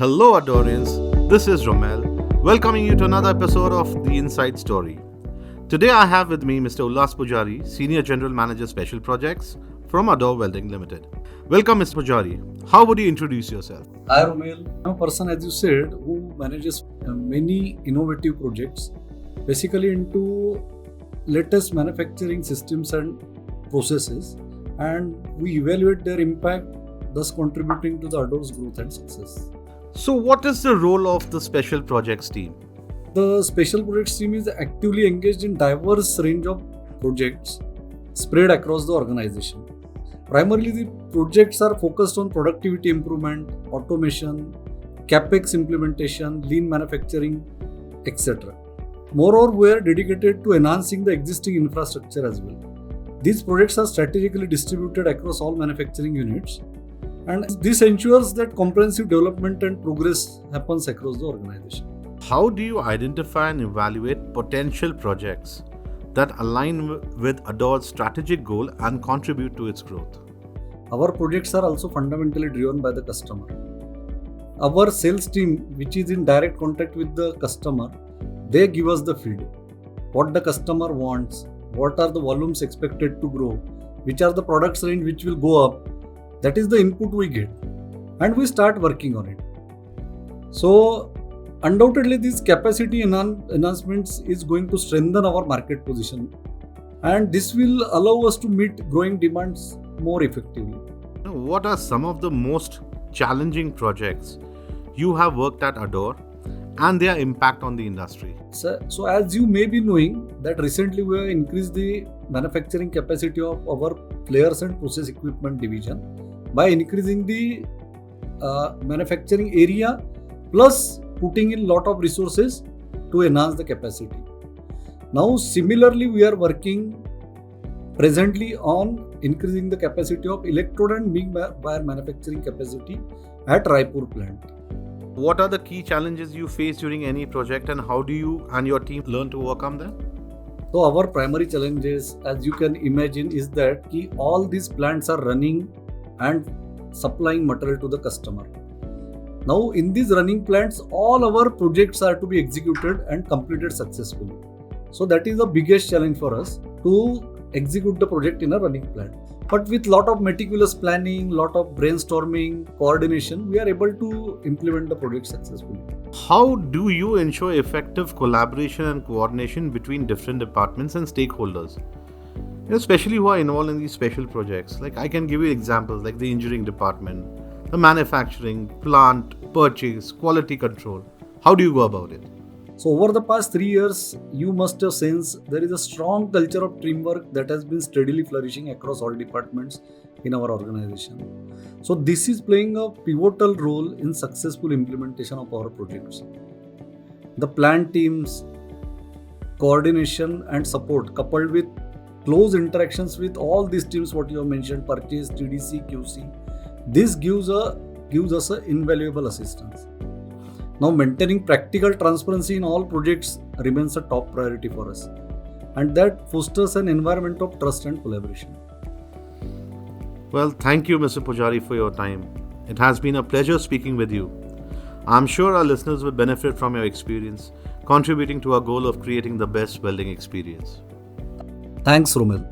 Hello, Adorians. This is Romel, welcoming you to another episode of The Inside Story. Today, I have with me Mr. Ulhas Pujari, Senior General Manager Special Projects from Ador Welding Limited. Welcome, Mr. Pujari. How would you introduce yourself? Hi Romel. I'm a person, as you said, who manages many innovative projects, basically into latest manufacturing systems and processes, and we evaluate their impact, thus contributing to the Ador's growth and success. So, what is the role of the Special Projects team? The Special Projects team is actively engaged in diverse range of projects spread across the organization. Primarily, the projects are focused on productivity improvement, automation, CapEx implementation, lean manufacturing, etc. Moreover, we are dedicated to enhancing the existing infrastructure as well. These projects are strategically distributed across all manufacturing units, and this ensures that comprehensive development and progress happens across the organization. How do you identify and evaluate potential projects that align with Ador's strategic goal and contribute to its growth? Our projects are also fundamentally driven by the customer. Our sales team, which is in direct contact with the customer, they give us the feed. What the customer wants, what are the volumes expected to grow, which are the products range which will go up. That is the input we get, and we start working on it. So, undoubtedly, this capacity enhancements is going to strengthen our market position, and this will allow us to meet growing demands more effectively. What are some of the most challenging projects you have worked at Ador and their impact on the industry? So as you may be knowing that recently we have increased the manufacturing capacity of our flares and process equipment division by increasing the manufacturing area plus putting in lot of resources to enhance the capacity. Now similarly we are working presently on increasing the capacity of electrode and big wire manufacturing capacity at Raipur plant. What are the key challenges you face during any project, and how do you and your team learn to overcome them? So our primary challenges, as you can imagine, is that all these plants are running and supplying material to the customer. Now in these running plants, all our projects are to be executed and completed successfully. So that is the biggest challenge for us, to execute the project in a running plant. But with lot of meticulous planning, lot of brainstorming, coordination, we are able to implement the project successfully. How do you ensure effective collaboration and coordination between different departments and stakeholders, especially who are involved in these special projects? Like, I can give you examples like the engineering department, the manufacturing, plant, purchase, quality control. How do you go about it? So over the past 3 years, you must have sensed there is a strong culture of teamwork that has been steadily flourishing across all departments in our organization. So this is playing a pivotal role in successful implementation of our projects. The plant teams, coordination and support, coupled with close interactions with all these teams, what you have mentioned, purchase, TDC, QC, this gives us a invaluable assistance. Now, maintaining practical transparency in all projects remains a top priority for us, and that fosters an environment of trust and collaboration. Well, thank you, Mr. Pujari, for your time. It has been a pleasure speaking with you. I'm sure our listeners will benefit from your experience, contributing to our goal of creating the best welding experience. Thanks, Romel.